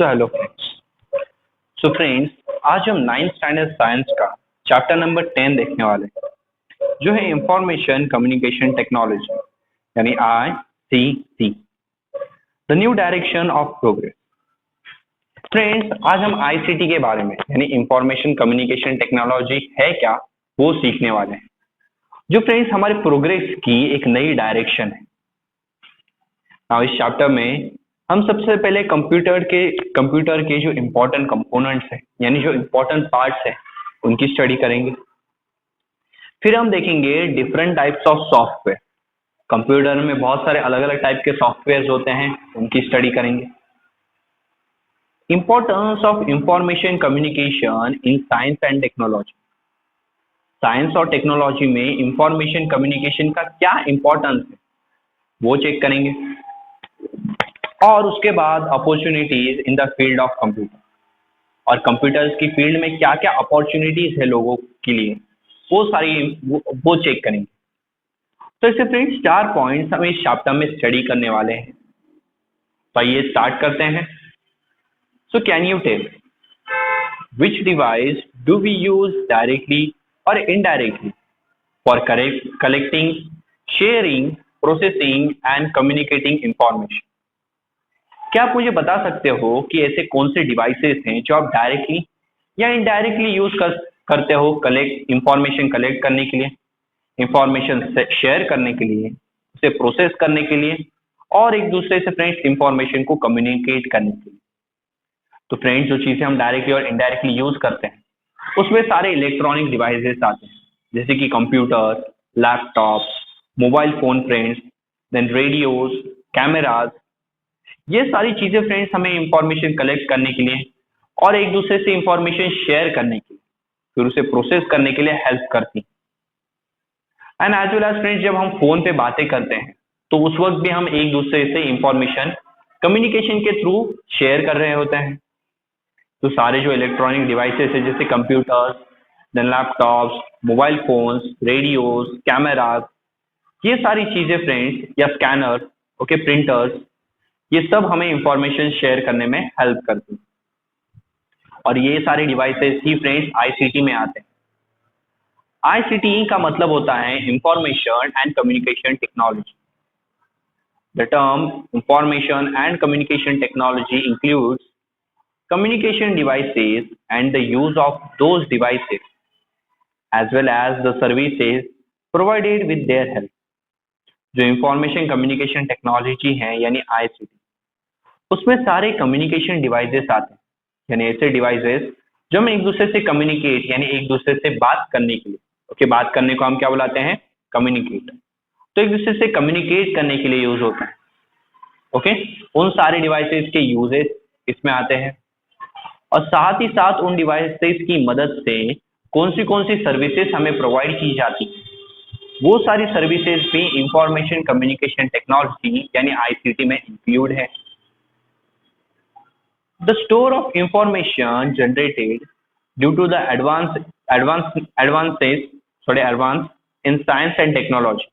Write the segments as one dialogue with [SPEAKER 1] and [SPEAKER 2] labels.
[SPEAKER 1] Hello friends. आज हम 9th standard science का चैप्टर नंबर 10 देखने वाले हैं, जो है इंफॉर्मेशन कम्युनिकेशन टेक्नोलॉजी यानी ICT, the new direction of progress. Friends, आज हम ICT के बारे में यानी इंफॉर्मेशन कम्युनिकेशन टेक्नोलॉजी है क्या वो सीखने वाले हैं, जो फ्रेंड्स हमारे प्रोग्रेस की एक नई डायरेक्शन है। इस चैप्टर में हम सबसे पहले कंप्यूटर के जो इम्पोर्टेंट कंपोनेंट्स हैं यानी जो इम्पोर्टेंट पार्ट्स हैं उनकी स्टडी करेंगे। फिर हम देखेंगे different types of software. Computer में बहुत सारे अलग अलग टाइप के सॉफ्टवेयर होते हैं, उनकी स्टडी करेंगे। Importance of information communication in science and technology. Science और टेक्नोलॉजी में इंफॉर्मेशन कम्युनिकेशन का क्या इंपॉर्टेंस है वो चेक करेंगे। और उसके बाद opportunities in the field of computer, और कंप्यूटर्स की फील्ड में क्या क्या अपॉर्चुनिटीज है लोगों के लिए वो चेक करेंगे। तो इससे फ्रेंड्स 4 पॉइंट्स हम इस चैप्टर में स्टडी करने वाले हैं। तो ये स्टार्ट करते हैं। So can you tell which device do we use directly और indirectly for collecting, sharing, processing and communicating information. क्या आप मुझे बता सकते हो कि ऐसे कौन से डिवाइसेस हैं जो आप डायरेक्टली या इनडायरेक्टली यूज करते हो इंफॉर्मेशन कलेक्ट करने के लिए, इंफॉर्मेशन शेयर करने के लिए, उसे प्रोसेस करने के लिए और एक दूसरे से फ्रेंड्स इंफॉर्मेशन को कम्युनिकेट करने के लिए। तो फ्रेंड्स, जो चीजें हम डायरेक्टली और इनडायरेक्टली यूज करते हैं उसमें सारे इलेक्ट्रॉनिक डिवाइसेस आते हैं, जैसे कि computer, laptop, mobile phone friends, then radios, cameras. ये सारी चीजें फ्रेंड्स हमें इंफॉर्मेशन कलेक्ट करने के लिए और एक दूसरे से इंफॉर्मेशन शेयर करने के लिए, फिर उसे प्रोसेस करने के लिए हेल्प करती है। And as well as friends, जब हम फोन पे बातें करते हैं तो उस वक्त भी हम एक दूसरे से इंफॉर्मेशन कम्युनिकेशन के थ्रू शेयर कर रहे होते हैं। तो सारे जो इलेक्ट्रॉनिक डिवाइसेस है जैसे computers, then laptops, mobile phones, radios, cameras, ये सारी चीजें फ्रेंड्स, या स्कैनर, ओके, प्रिंटर्स, ये सब हमें इंफॉर्मेशन शेयर करने में हेल्प करती हैं। और ये सारे डिवाइसेस ही फ्रेंड्स ICT में आते हैं। ICT का मतलब होता है information and communication technology. The term information and communication technology includes communication devices and the use of those devices as well as the services provided with their help। जो information communication technology है यानी ICT, उसमें सारे communication devices आते हैं, यानी ऐसे devices जो हम एक दूसरे से कम्युनिकेट यानी एक दूसरे से बात करने के लिए, ओके, बात करने को हम क्या बुलाते हैं, कम्युनिकेट। तो एक दूसरे से कम्युनिकेट करने के लिए यूज होता है, ओके। उन सारे डिवाइसेस के यूजेस इसमें आते हैं, और साथ ही साथ उन डिवाइसेस की मदद से कौन सी सर्विसेज हमें प्रोवाइड की जाती है, वो सारी सर्विसेज भी इंफॉर्मेशन कम्युनिकेशन टेक्नोलॉजी यानी ICT में इंक्लूड है। The store of information generated due to the advance in science and technology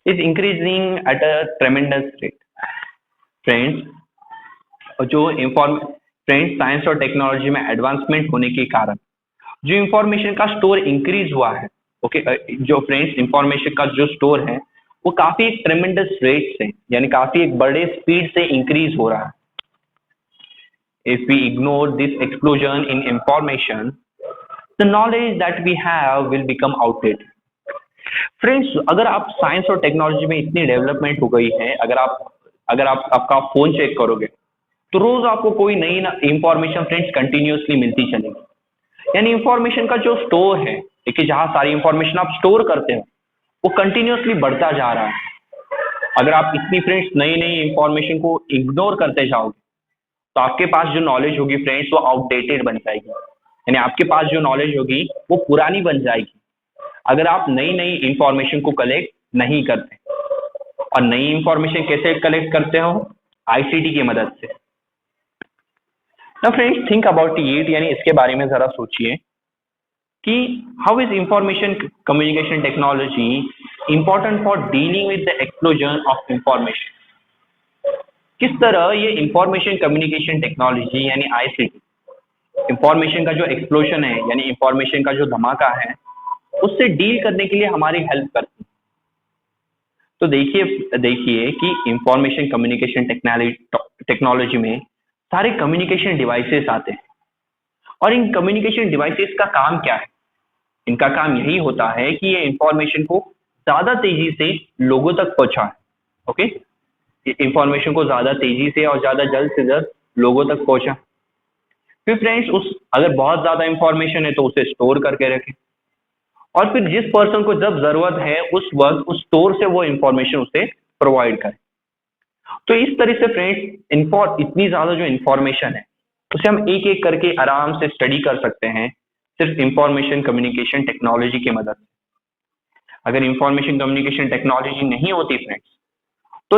[SPEAKER 1] is increasing at a tremendous rate। Friends, science और टेक्नोलॉजी में एडवांसमेंट होने के कारण जो इंफॉर्मेशन का स्टोर इंक्रीज हुआ है, ओके, जो फ्रेंड्स इंफॉर्मेशन का जो स्टोर है वो काफी एक ट्रेमेंडस रेट से यानी काफी एक बड़े स्पीड से इंक्रीज हो रहा है। If we ignore this explosion in information, the knowledge that we have will become outdated. Friends, अगर आप साइंस और टेक्नोलॉजी में इतनी डेवलपमेंट हो गई है, अगर आप आपका फोन चेक करोगे तो रोज आपको कोई नई इंफॉर्मेशन फ्रेंड्स कंटिन्यूअसली मिलती चलेगी। यानी इंफॉर्मेशन का जो स्टोर है, देखिए, जहां सारी इंफॉर्मेशन आप स्टोर करते हो वो कंटिन्यूअसली बढ़ता जा रहा है। अगर आप इतनी फ्रेंड्स नई इंफॉर्मेशन को इग्नोर करते जाओगे तो आपके पास जो नॉलेज होगी फ्रेंड्स वो आउटडेटेड बन जाएगी, यानी आपके पास जो नॉलेज होगी वो पुरानी बन जाएगी अगर आप नई इंफॉर्मेशन को कलेक्ट नहीं करते। और नई इंफॉर्मेशन कैसे कलेक्ट करते हो, ICT की मदद से। Now friends, think about it, यानी इसके बारे में जरा सोचिए कि how is information communication technology important for dealing with the explosion of information. किस तरह ये इंफॉर्मेशन कम्युनिकेशन टेक्नोलॉजी यानी आईसीटी, इंफॉर्मेशन का जो एक्सप्लोजन है यानी इंफॉर्मेशन का जो धमाका है, उससे डील करने के लिए हमारी हेल्प करती है। तो देखिए देखिए कि इंफॉर्मेशन कम्युनिकेशन टेक्नोलॉजी में सारे कम्युनिकेशन डिवाइसेस आते हैं, और इन कम्युनिकेशन डिवाइसेस का काम क्या है? इनका काम यही होता है कि ये इंफॉर्मेशन को ज्यादा तेजी से लोगों तक पहुंचाए। ओके, इंफॉर्मेशन को ज्यादा तेजी से और ज्यादा जल्द से जल्द लोगों तक पहुंचा। फिर फ्रेंड्स, उस अगर बहुत ज्यादा इंफॉर्मेशन है तो उसे स्टोर करके रखें, और फिर जिस पर्सन को जब जरूरत है उस वक्त उस स्टोर से वो इंफॉर्मेशन उसे प्रोवाइड करें। तो इस तरह से फ्रेंड्स, इतनी ज्यादा जो इंफॉर्मेशन है उसे हम एक एक करके आराम से स्टडी कर सकते हैं, सिर्फ इंफॉर्मेशन कम्युनिकेशन टेक्नोलॉजी की मदद से। अगर इंफॉर्मेशन कम्युनिकेशन टेक्नोलॉजी नहीं होती फ्रेंड्स, तो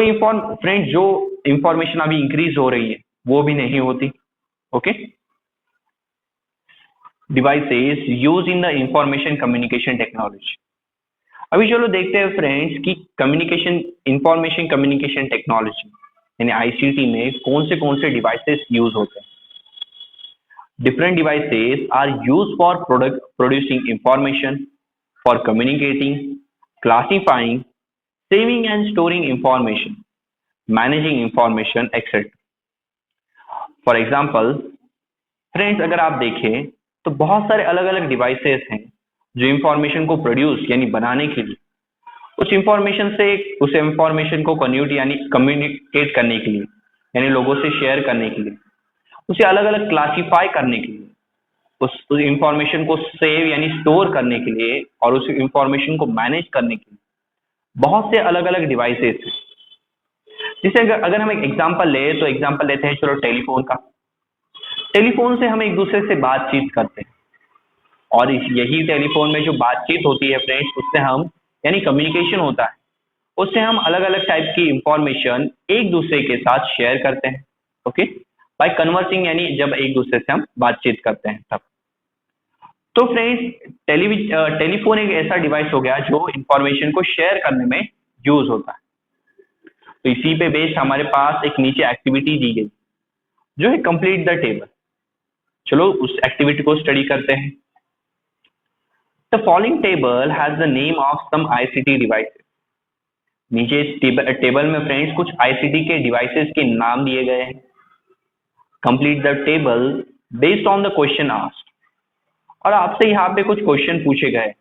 [SPEAKER 1] फ्रेंड्स जो इंफॉर्मेशन अभी इंक्रीज हो रही है वो भी नहीं होती। Okay, devices use in the information communication technology. अभी चलो देखते हैं फ्रेंड्स कि इंफॉर्मेशन कम्युनिकेशन टेक्नोलॉजी यानी आईसीटी में कौन से डिवाइसेस यूज होते हैं। Different devices are use for producing information, for communicating, classifying, saving and storing information, managing information etcetera. For example friends, अगर आप देखें तो बहुत सारे अलग अलग डिवाइसेस हैं जो इंफॉर्मेशन को प्रोड्यूस यानी बनाने के लिए, उस इंफॉर्मेशन को कम्युनिकेट करने के लिए यानी लोगों से शेयर करने के लिए, उसे अलग अलग क्लासिफाई करने के लिए, उस इंफॉर्मेशन को सेव यानी स्टोर करने के लिए, और उस इंफॉर्मेशन को मैनेज करने के लिए बहुत से अलग अलग डिवाइसेस हैं। जैसे अगर हम एक एग्जांपल ले तो एग्जांपल लेते हैं चलो टेलीफोन का। टेलीफोन से हम एक दूसरे से बातचीत करते हैं, और यही टेलीफोन में जो बातचीत होती है फ्रेंड्स, उससे हम यानी कम्युनिकेशन होता है, उससे हम अलग अलग टाइप की इंफॉर्मेशन एक दूसरे के साथ शेयर करते हैं। ओके, बाय कन्वर्सिंग यानी जब एक दूसरे से हम बातचीत करते हैं तब। तो फ्रेंड्स, टेलीफोन एक ऐसा डिवाइस हो गया जो इंफॉर्मेशन को शेयर करने में यूज होता है। तो इसी पे बेस्ड हमारे पास एक नीचे एक्टिविटी दी गई जो है कंप्लीट द टेबल। चलो उस एक्टिविटी को स्टडी करते हैं। The following table has the name of some ICT devices. नीचे टेबल में फ्रेंड्स कुछ आईसीटी के डिवाइसेस के नाम दिए गए हैं। Complete the table based on the question asked. और आपसे यहाँ पे कुछ क्वेश्चन पूछे गए,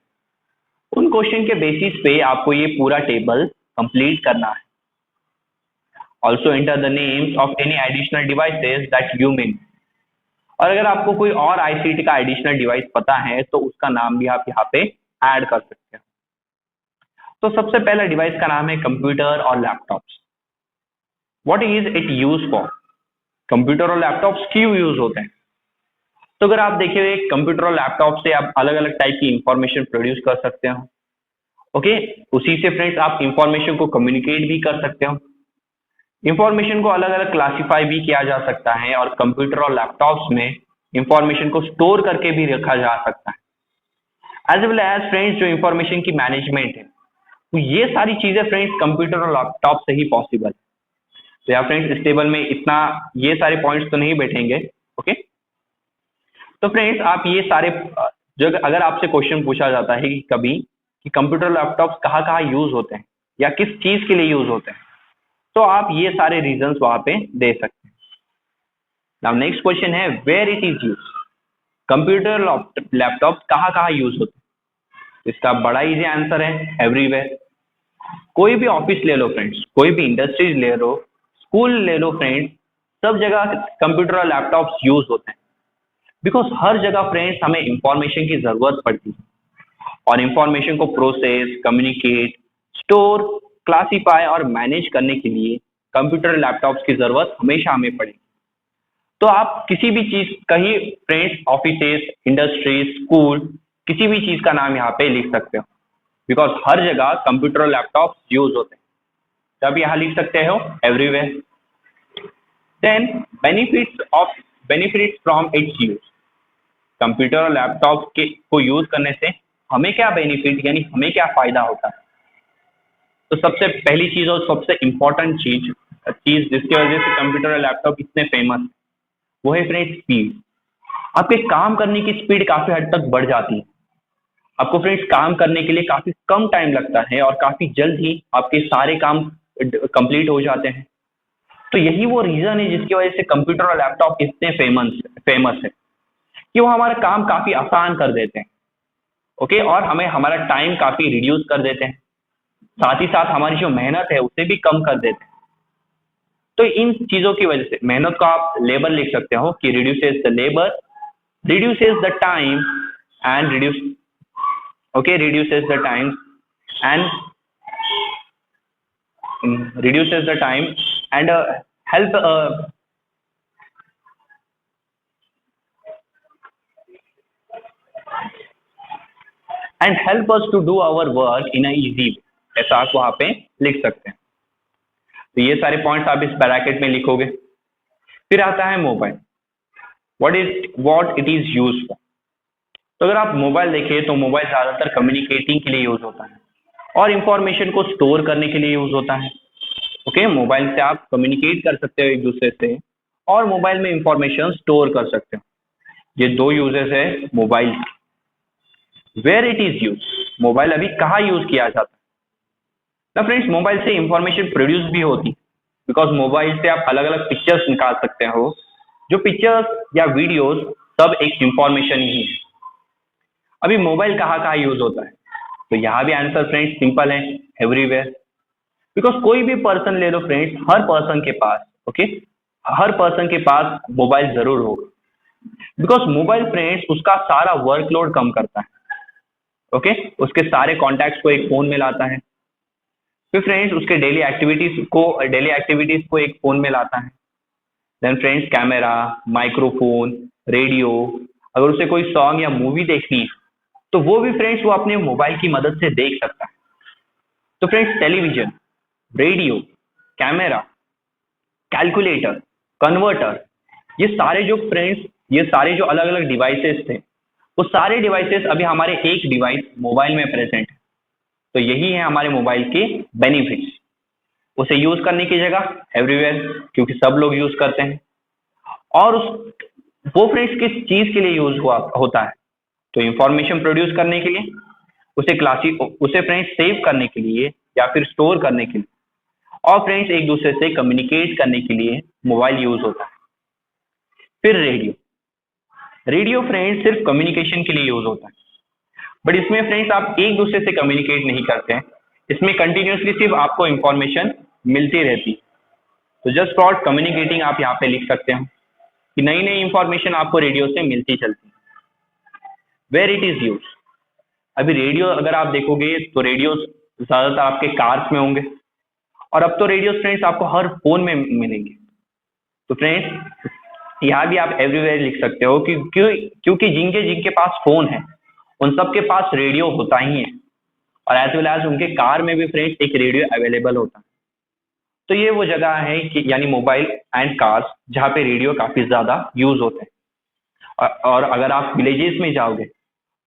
[SPEAKER 1] उन क्वेश्चन के बेसिस पे आपको ये पूरा टेबल कंप्लीट करना है। Also enter the names of any additional devices that you mean. और अगर आपको कोई और आईसीटी का एडिशनल डिवाइस पता है तो उसका नाम भी आप यहाँ पे ऐड कर सकते हैं। तो सबसे पहला डिवाइस का नाम है कंप्यूटर और laptops. What is it use for? Computer और लैपटॉप्स क्यों यूज होते हैं? तो अगर आप देखिए कंप्यूटर और लैपटॉप से आप अलग अलग टाइप की इंफॉर्मेशन प्रोड्यूस कर सकते हो। ओके, उसी से फ्रेंड्स आप इंफॉर्मेशन को कम्युनिकेट भी कर सकते हो, इंफॉर्मेशन को अलग अलग क्लासिफाई भी किया जा सकता है, और कंप्यूटर और लैपटॉप्स में इंफॉर्मेशन को स्टोर करके भी रखा जा सकता है। एज वेल एज फ्रेंड्स जो इंफॉर्मेशन की मैनेजमेंट है, तो ये सारी चीजें फ्रेंड्स कंप्यूटर और लैपटॉप से ही पॉसिबल है। तो यार फ्रेंड्स, इस टेबल में इतना ये सारे पॉइंट्स तो नहीं बैठेंगे। ओके, तो फ्रेंड्स आप ये सारे जो अगर आपसे क्वेश्चन पूछा जाता है कि कभी कि कंप्यूटर लैपटॉप्स कहाँ कहाँ यूज होते हैं या किस चीज के लिए यूज होते हैं, तो आप ये सारे रीजंस वहां पे दे सकते हैं। नाउ नेक्स्ट क्वेश्चन है where it is use. Computer laptops कहाँ कहाँ यूज होते हैं? इसका बड़ा इजी आंसर है एवरीवेयर। कोई भी ऑफिस ले लो फ्रेंड्स, कोई भी इंडस्ट्रीज ले लो, स्कूल ले लो फ्रेंड्स, सब जगह कंप्यूटर और लैपटॉप्स यूज होते हैं। बिकॉज हर जगह फ्रेंड्स हमें इंफॉर्मेशन की जरूरत पड़ती है, और इंफॉर्मेशन को प्रोसेस, कम्युनिकेट, स्टोर, क्लासीफाई और मैनेज करने के लिए कंप्यूटर लैपटॉप्स की जरूरत हमेशा हमें पड़ेगी। तो आप किसी भी चीज, कहीं फ्रेंड्स ऑफिसेस, इंडस्ट्रीज, स्कूल, किसी भी चीज का नाम यहाँ पे लिख सकते हो, बिकॉज हर जगह कंप्यूटर लैपटॉप यूज होते हैं। तो आप यहाँ लिख सकते हो everywhere. Then benefits from its use. Computer और लैपटॉप को यूज करने से हमें क्या बेनिफिट यानी हमें क्या फायदा होता है? तो सबसे पहली चीज और सबसे इंपॉर्टेंट चीज चीज जिसकी वजह से कंप्यूटर और लैपटॉप इतने फेमस, वो है फ्रेंड्स स्पीड। आपके काम करने की स्पीड काफी हद तक बढ़ जाती है। आपको फ्रेंड्स काम करने के लिए काफी कम टाइम लगता है और काफी जल्द ही आपके सारे काम कंप्लीट हो जाते हैं। तो यही वो रीजन है जिसकी वजह से कंप्यूटर और लैपटॉप इतने फेमस है कि वो हमारा काम काफी आसान कर देते हैं। ओके, और हमें हमारा टाइम काफी रिड्यूस कर देते हैं, साथ ही साथ हमारी जो मेहनत है उसे भी कम कर देते हैं। तो इन चीजों की वजह से मेहनत को आप लेबर लिख सकते हो कि reduces the labour, reduces the time and reduces the time and reduces the time and help and help us to do our work in a easy way, ऐसा आप वहां पे लिख सकते हैं। तो ये सारे पॉइंट्स आप इस ब्रैकेट में लिखोगे। फिर आता है mobile, what it is use for. तो अगर आप मोबाइल देखें तो मोबाइल ज्यादातर कम्युनिकेटिंग के लिए यूज होता है और इंफॉर्मेशन को स्टोर करने के लिए यूज होता है। ओके, मोबाइल से आप कम्युनिकेट कर सकते हो एक दूसरे से और मोबाइल में इंफॉर्मेशन स्टोर कर सकते हो। ये दो यूजेस है mobile. Where it is use, mobile अभी कहाँ यूज किया जाता है ना फ्रेंड्स। मोबाइल से इंफॉर्मेशन प्रोड्यूस भी होती है, बिकॉज मोबाइल से आप अलग अलग पिक्चर्स निकाल सकते हो। जो पिक्चर्स या वीडियोस सब एक इंफॉर्मेशन ही है। अभी मोबाइल कहाँ कहाँ यूज होता है, तो यहाँ भी आंसर फ्रेंड्स सिंपल है, एवरीवेयर। बिकॉज कोई भी पर्सन ले लो फ्रेंड्स, हर पर्सन के पास, ओके, हर पर्सन के पास मोबाइल जरूर होगा। बिकॉज मोबाइल फ्रेंड्स उसका सारा वर्कलोड कम करता है। ओके, उसके सारे कॉन्टैक्ट्स को एक फोन में लाता है। फिर फ्रेंड्स उसके डेली एक्टिविटीज को एक फोन में लाता है। Then friends camera, microphone, radio, अगर उसे कोई सॉन्ग या मूवी देखनी है तो वो भी फ्रेंड्स वो अपने मोबाइल की मदद से देख सकता है। तो friends television, radio, camera, calculator, converter, ये सारे जो अलग अलग डिवाइसेस थे, वो सारे डिवाइसेस अभी हमारे एक डिवाइस मोबाइल में प्रेजेंट है। तो यही है हमारे मोबाइल के बेनिफिट्स। उसे यूज करने की जगह एवरीवेयर, क्योंकि सब लोग यूज करते हैं। और वो फ्रेंड्स किस चीज के लिए यूज होता है, तो इंफॉर्मेशन प्रोड्यूस करने के लिए, उसे फ्रेंड्स सेव करने के लिए या फिर स्टोर करने के लिए, और फ्रेंड्स एक दूसरे से कम्युनिकेट करने के लिए मोबाइल यूज होता है। फिर रेडियो फ्रेंड्स सिर्फ कम्युनिकेशन के लिए यूज होता है, बट इसमें फ्रेंड्स आप एक दूसरे से कम्युनिकेट नहीं करते हैं। इसमें कंटिन्यूसली सिर्फ आपको इंफॉर्मेशन मिलती रहती। तो जस्ट फॉर कम्युनिकेटिंग आप यहाँ पे लिख सकते हो कि नई नई इंफॉर्मेशन आपको रेडियो से मिलती चलती है। वेयर इट इज यूज, अभी रेडियो अगर आप देखोगे तो रेडियो ज्यादातर आपके कार्स में होंगे, और अब तो रेडियो फ्रेंड्स आपको हर फोन में मिलेंगे। तो फ्रेंड्स यहाँ भी आप एवरीवेयर लिख सकते हो कि क्योंकि जिनके पास फोन है उन सबके पास रेडियो होता ही है, और एज वेल एज उनके कार में भी फ्रेंड्स एक रेडियो अवेलेबल होता है। तो ये वो जगह है कि यानी मोबाइल एंड कार्स जहाँ पे रेडियो काफी ज्यादा यूज होते हैं। और अगर आप विलेजेस में जाओगे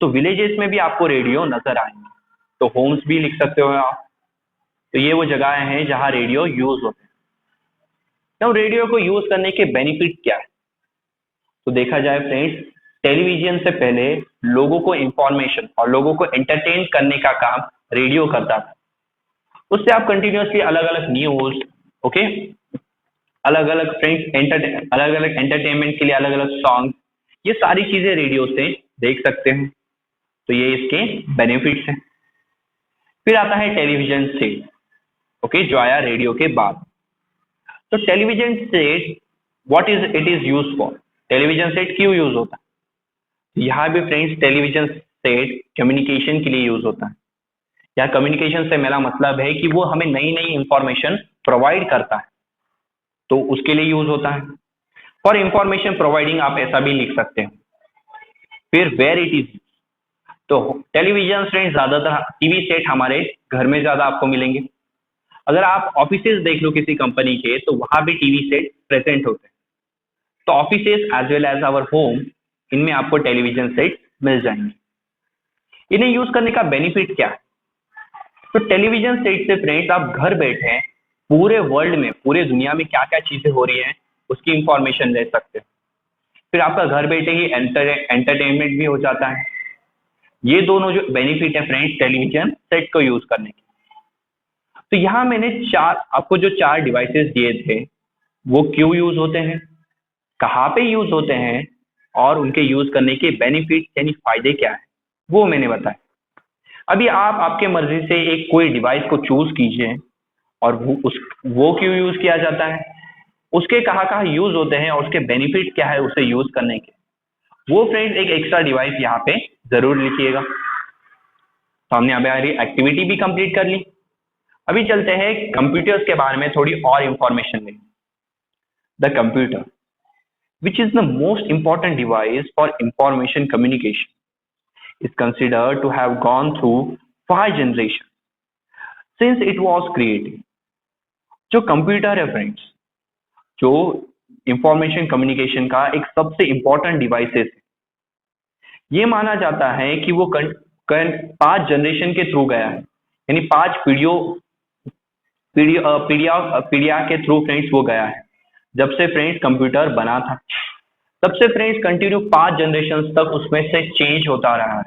[SPEAKER 1] तो विलेजेस में भी आपको रेडियो नजर आएंगे। तो होम्स भी लिख सकते हो आप। तो ये वो जगह हैं जहाँ रेडियो यूज होते हैं। तो रेडियो को यूज करने के बेनिफिट क्या है, तो देखा जाए फ्रेंड्स, टेलीविजन से पहले लोगों को इंफॉर्मेशन और लोगों को एंटरटेन करने का काम रेडियो करता था। उससे आप कंटिन्यूसली अलग अलग न्यूज, ओके, अलग अलग फ्रेंड्स अलग अलग एंटरटेनमेंट के लिए अलग अलग सॉन्ग, ये सारी चीजें रेडियो से देख सकते हैं। तो ये इसके बेनिफिट्स हैं। फिर आता है टेलीविजन सेट, ओके, जो आया रेडियो के बाद। तो television set what is it is use for, television set क्यों यूज होता है। यहाँ भी फ्रेंड्स टेलीविजन सेट कम्युनिकेशन के लिए यूज होता है। या कम्युनिकेशन से मेरा मतलब है कि वो हमें नई नई इंफॉर्मेशन प्रोवाइड करता है, तो उसके लिए यूज होता है। फॉर इंफॉर्मेशन प्रोवाइडिंग आप ऐसा भी लिख सकते हैं। फिर वेयर इट इज, तो टेलीविजन फ्रेंड्स ज्यादातर टीवी सेट हमारे घर में ज्यादा आपको मिलेंगे। अगर आप ऑफिसेज देख लो किसी कंपनी के, तो वहां भी टीवी सेट प्रेजेंट होते हैं। तो offices as well as our home, इनमें आपको टेलीविजन सेट मिल जाएंगे। इन्हें यूज करने का बेनिफिट क्या है, तो टेलीविजन सेट से फ्रेंड्स आप घर बैठे पूरे वर्ल्ड में, पूरे दुनिया में क्या क्या चीजें हो रही हैं उसकी इंफॉर्मेशन ले सकते हो। फिर आपका घर बैठे ही एंटरटेनमेंट भी हो जाता है। ये दोनों जो बेनिफिट है फ्रेंड्स टेलीविजन सेट को यूज करने के। तो यहाँ मैंने आपको जो 4 डिवाइसेस दिए थे वो क्यों यूज होते हैं, कहाँ पे यूज होते हैं और उनके यूज करने के बेनिफिट यानी फायदे क्या है वो मैंने बताया। अभी आप आपके मर्जी से एक कोई डिवाइस को चूज कीजिए और वो क्यों यूज किया जाता है, उसके कहाँ कहाँ यूज होते हैं और उसके बेनिफिट क्या है उसे यूज करने के, वो फ्रेंड्स एक एक्स्ट्रा डिवाइस यहाँ पे जरूर लिखिएगा। तो हमने हमारी एक्टिविटी भी कंप्लीट कर ली। अभी चलते हैं कंप्यूटर्स के बारे में थोड़ी और इंफॉर्मेशन लें। The computer which is the most important device for information communication, is considered to have gone through 5 generations since it was created. जो कंप्यूटर है फ्रेंड्स, जो इंफॉर्मेशन कम्युनिकेशन का एक सबसे इंपॉर्टेंट डिवाइसेस है, ये माना जाता है कि वो 5 जनरेशन के थ्रू गया है, यानी 5 पीढ़िया के थ्रू फ्रेंड्स वो गया है। जब से फ्रेंड्स कंप्यूटर बना था तब से फ्रेंड्स कंटिन्यू 5 जनरेशन तक उसमें से चेंज होता रहा है।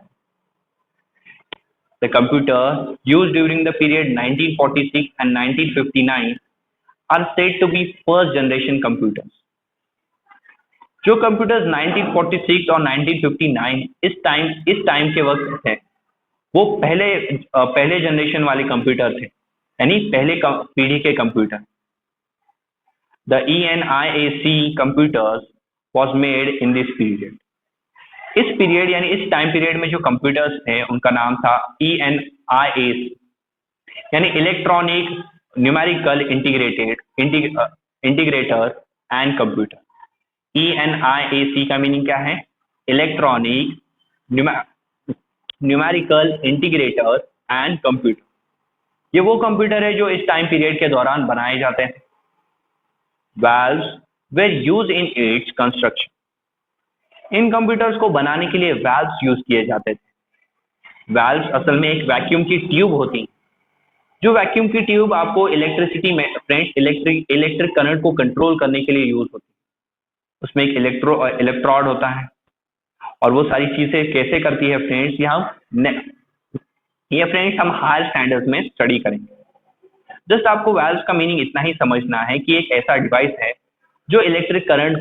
[SPEAKER 1] The computer used during the period 1946 and 1959 are said to be first generation computers. जो कंप्यूटर्स 1946 और 1959 इस टाइम के वक्त थे वो पहले जनरेशन वाले कंप्यूटर थे, यानी पहले पीढ़ी के computer. The ENIAC computers was made in this period. इस पीरियड यानी इस टाइम पीरियड में जो कंप्यूटर्स थे उनका नाम था ENIAC, यानी electronic numerical integrator and computer. ENIAC का मीनिंग क्या है? Electronic numerical integrator and computer. ये वो कंप्यूटर है जो इस टाइम पीरियड के दौरान बनाए जाते हैं। Valves were used in its construction. In computers को बनाने के लिए valves यूज किए जाते थे। Valves असल में एक वैक्यूम की ट्यूब होती है, जो वैक्यूम की ट्यूब आपको इलेक्ट्रिसिटी में फ्रेंड्स इलेक्ट्रिक करंट को कंट्रोल करने के लिए यूज होती है। उसमें एक इलेक्ट्रोड होता है और वो सारी चीजें कैसे करती है फ्रेंड्स ये फ्रेंड्स हम हायर स्टैंडर्ड्स में स्टडी करेंगे। जस्ट आपको वैल्व्स का मीनिंग इतना ही समझना है कि एक ऐसा डिवाइस है जो इलेक्ट्रिक करंट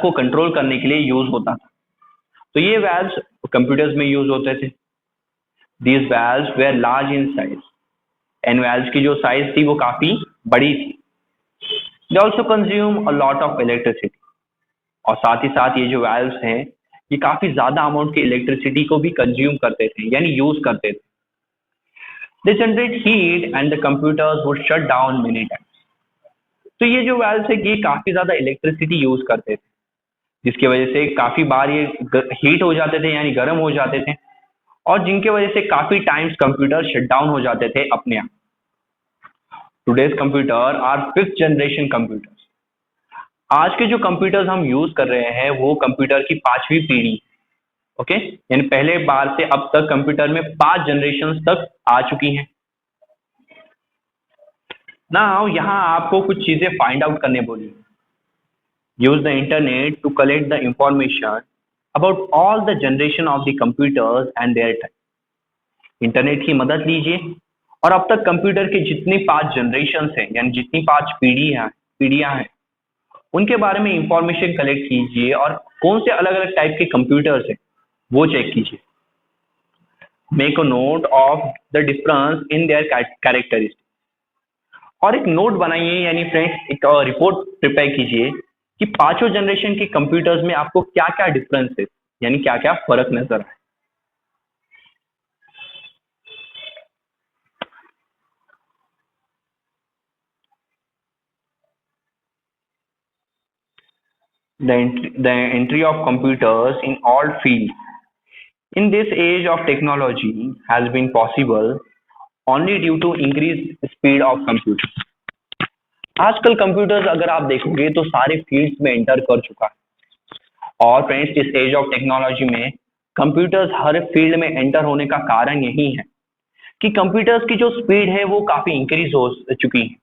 [SPEAKER 1] को कंट्रोल करने के लिए यूज होता था। तो ये वैल्व्स कंप्यूटर्स में यूज होते थे। These valves were large in size, इन वैल्व्स की जो साइज थी वो काफी बड़ी थी। They also consume a lot of electricity, और साथ ही साथ ये जो वैल्व्स हैं ये काफी ज्यादा अमाउंट की इलेक्ट्रिसिटी को भी कंज्यूम करते थे, यानी यूज करते थे। They generate heat and the computers would shut down many times. तो ये जो वाल्व्स है ये काफी ज्यादा इलेक्ट्रिसिटी यूज करते थे, जिसकी वजह से काफी बार ये हीट हो जाते थे यानी गर्म हो जाते थे, और जिनके वजह से काफी टाइम्स कंप्यूटर शट डाउन हो जाते थे अपने आप। Today's computer are 5th generation computers. आज के जो कंप्यूटर्स हम यूज कर रहे हैं वो कंप्यूटर की 5वीं पीढ़ी, ओके, यानी पहले बार से अब तक कंप्यूटर में 5 जनरेशन तक आ चुकी हैं। नाउ यहाँ आपको कुछ चीजें फाइंड आउट करने बोली। Use the internet to collect the information about all the generation of the computers and their time. Internet की मदद लीजिए और अब तक कंप्यूटर के जितनी 5 जनरेशन हैं यानी जितनी 5 पीढ़ियां हैं उनके बारे में इंफॉर्मेशन कलेक्ट कीजिए और कौन से अलग अलग टाइप के कंप्यूटर्स हैं वो चेक कीजिए। Make a note of the difference in their characteristics, और एक नोट बनाइए यानी फ्रेंड्स एक रिपोर्ट प्रिपेयर कीजिए कि 5 जनरेशन के कंप्यूटर्स में आपको क्या क्या डिफरेंस है, यानी क्या क्या फर्क नजर आए। The entry of computers in all fields in this age of technology has been possible only due to increased speed of computers. आजकल कंप्यूटर्स अगर आप देखोगे तो सारे फील्ड्स में एंटर कर चुका है, और फ्रेंड्स इस एज ऑफ टेक्नोलॉजी में कंप्यूटर्स हर फील्ड में एंटर होने का कारण यही है कि कंप्यूटर्स की जो स्पीड है वो काफी इंक्रीज हो चुकी है,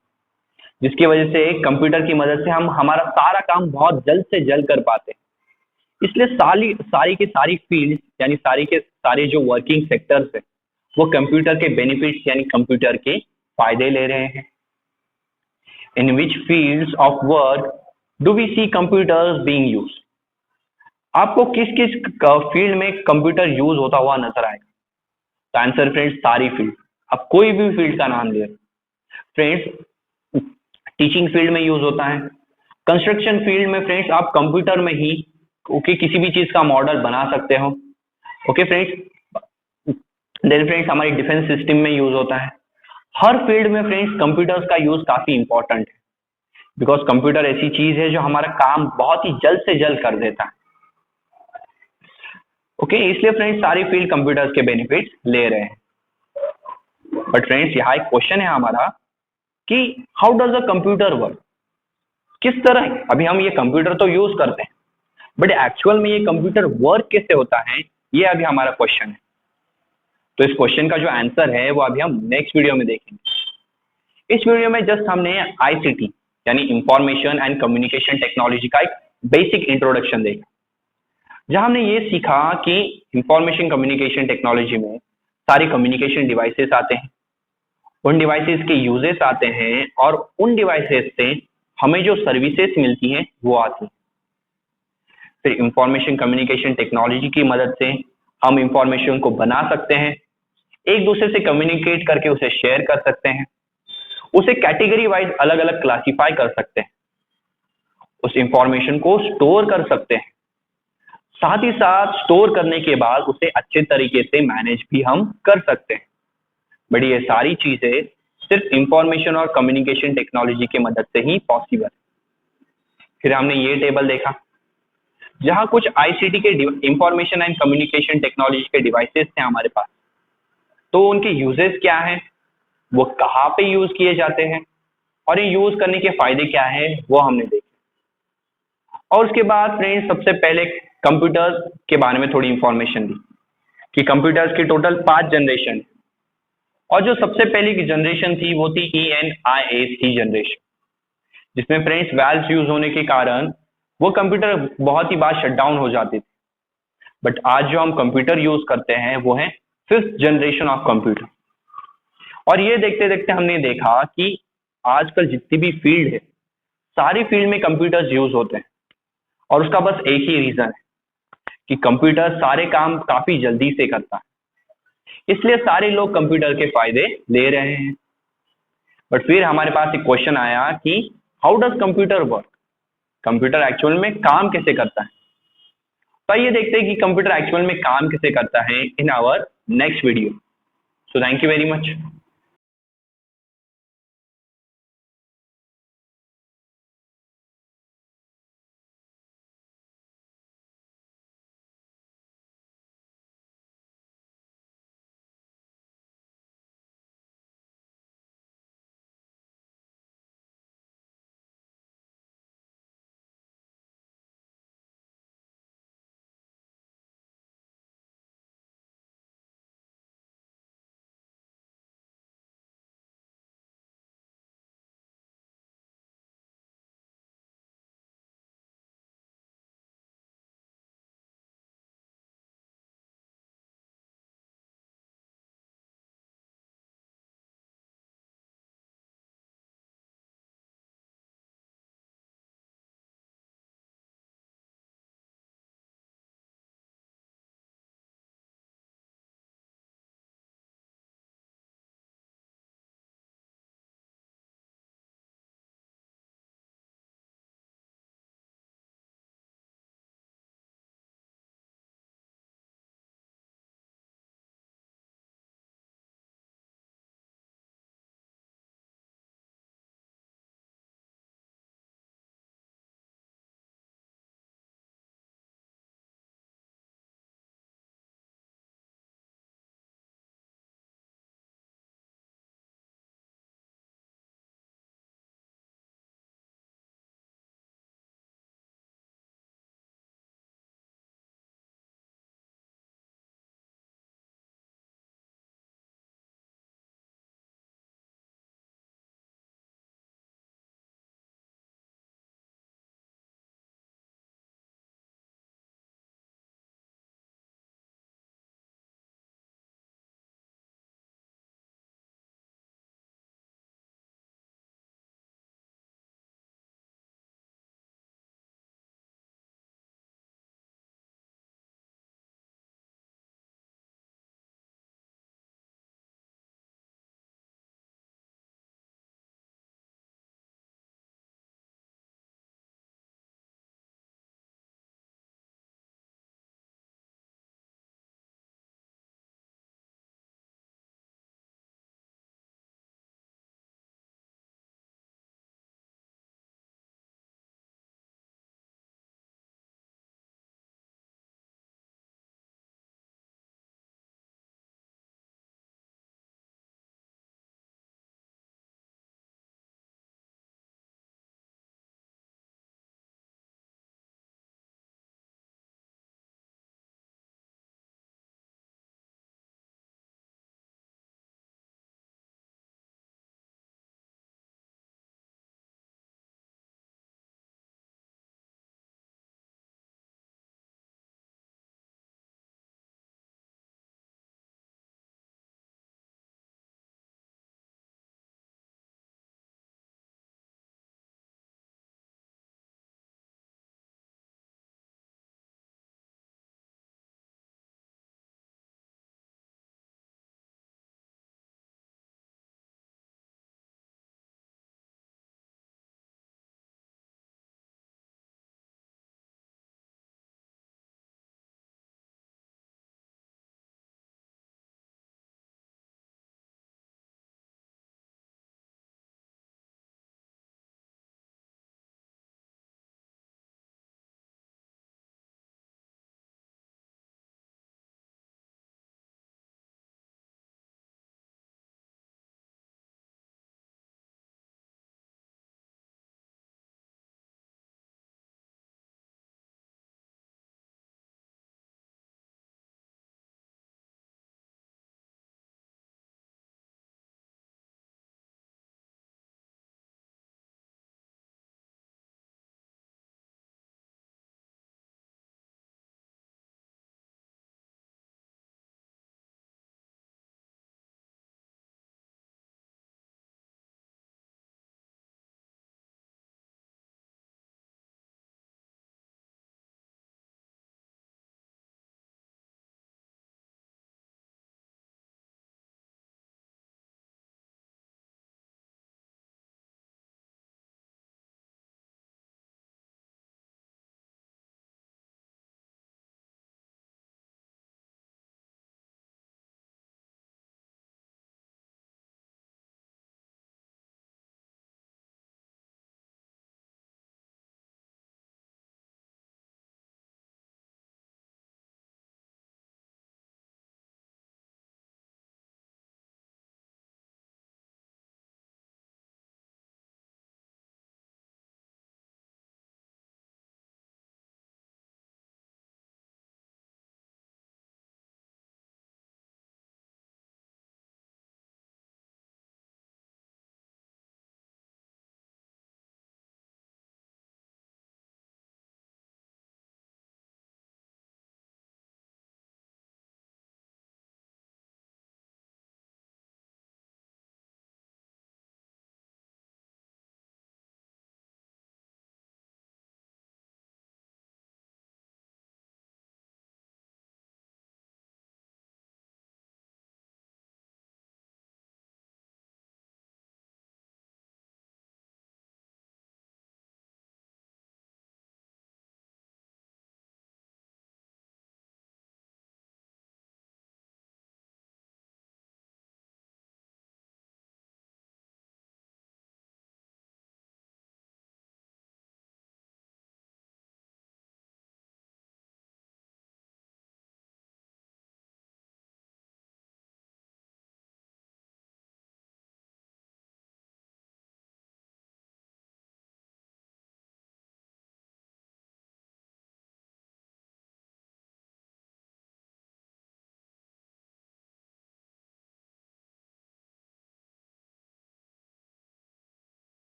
[SPEAKER 1] जिसकी वजह से कंप्यूटर की मदद से हम हमारा सारा काम बहुत जल्द से जल्द कर पाते हैं। इसलिए सारी सारी की सारी फील्ड यानी सारी के सारे जो वर्किंग सेक्टर्स है वो कंप्यूटर के बेनिफिट्स यानी कंप्यूटर के फायदे ले रहे हैं। In which fields of work do we see computers being used? आपको किस किस फील्ड में कंप्यूटर यूज होता हुआ नजर आएगा? तो आंसर फ्रेंड्स सारी फील्ड। आप कोई भी फील्ड का नाम ले फ्रेंड्स, टीचिंग फील्ड में यूज होता है, कंस्ट्रक्शन फील्ड में फ्रेंड्स आप कंप्यूटर में ही किसी भी चीज का मॉडल बना सकते हो। ओके फ्रेंड्स, देन फ्रेंड्स हमारी डिफेंस सिस्टम में यूज होता है। हर फील्ड में फ्रेंड्स कंप्यूटर्स का यूज काफी इंपॉर्टेंट है, बिकॉज कंप्यूटर ऐसी चीज है जो हमारा काम बहुत ही जल्द से जल्द कर देता है। ओके इसलिए फ्रेंड्स सारी फील्ड कंप्यूटर्स के बेनिफिट्स ले रहे हैं। बट फ्रेंड्स यहाँ एक क्वेश्चन है हमारा कि how does a computer work? किस तरह अभी हम ये कंप्यूटर तो यूज करते हैं, बट एक्चुअल में ये कंप्यूटर वर्क कैसे होता है, ये अभी हमारा क्वेश्चन है। तो इस क्वेश्चन का जो आंसर है वो अभी हम नेक्स्ट वीडियो में देखेंगे। इस वीडियो में जस्ट हमने आईसीटी यानी इंफॉर्मेशन एंड कम्युनिकेशन टेक्नोलॉजी का एक बेसिक इंट्रोडक्शन देखा, जहां हमने ये सीखा कि इंफॉर्मेशन कम्युनिकेशन टेक्नोलॉजी में सारे कम्युनिकेशन डिवाइसेस आते हैं, उन डिवाइसेस के यूजेस आते हैं और उन डिवाइसेस से हमें जो सर्विसेज मिलती हैं वो आती हैं। फिर इंफॉर्मेशन कम्युनिकेशन टेक्नोलॉजी की मदद से हम इंफॉर्मेशन को बना सकते हैं, एक दूसरे से कम्युनिकेट करके उसे शेयर कर सकते हैं, उसे कैटेगरी वाइज अलग अलग क्लासिफाई कर सकते हैं, उस इंफॉर्मेशन को स्टोर कर सकते हैं, साथ ही साथ स्टोर करने के बाद उसे अच्छे तरीके से मैनेज भी हम कर सकते हैं। बट ये सारी चीजें सिर्फ इंफॉर्मेशन और कम्युनिकेशन टेक्नोलॉजी की मदद से ही पॉसिबल है। फिर हमने ये टेबल देखा जहां कुछ आईसीटी के इंफॉर्मेशन एंड कम्युनिकेशन टेक्नोलॉजी के डिवाइसेस थे हमारे पास, तो उनके यूजेस क्या हैं, वो कहाँ पे यूज किए जाते हैं और ये यूज करने के फायदे क्या हैं वो हमने देखे। और उसके बाद फ्रेंड्स सबसे पहले कंप्यूटर्स के बारे में थोड़ी इंफॉर्मेशन दी कि कंप्यूटर्स की टोटल 5 जनरेशन, और जो सबसे पहली की जनरेशन थी वो थी ENIAC जनरेशन, जिसमें फ्रेंड्स वैल्व्स यूज होने के कारण वो कंप्यूटर बहुत ही बार शट डाउन हो जाते थे। बट आज जो हम कंप्यूटर यूज करते हैं वो है 5th जनरेशन ऑफ कंप्यूटर। और ये देखते देखते हमने देखा कि आजकल जितनी भी फील्ड है सारी फील्ड में कंप्यूटर्स यूज होते हैं, और उसका बस एक ही रीजन है कि कंप्यूटर सारे काम काफी जल्दी से करता है, इसलिए सारे लोग कंप्यूटर के फायदे ले रहे हैं। बट फिर हमारे पास एक क्वेश्चन आया कि how does computer work? Computer actual में काम कैसे करता है? तो आइए देखते हैं कि कंप्यूटर एक्चुअल में काम कैसे करता है in our next video. So thank you very much.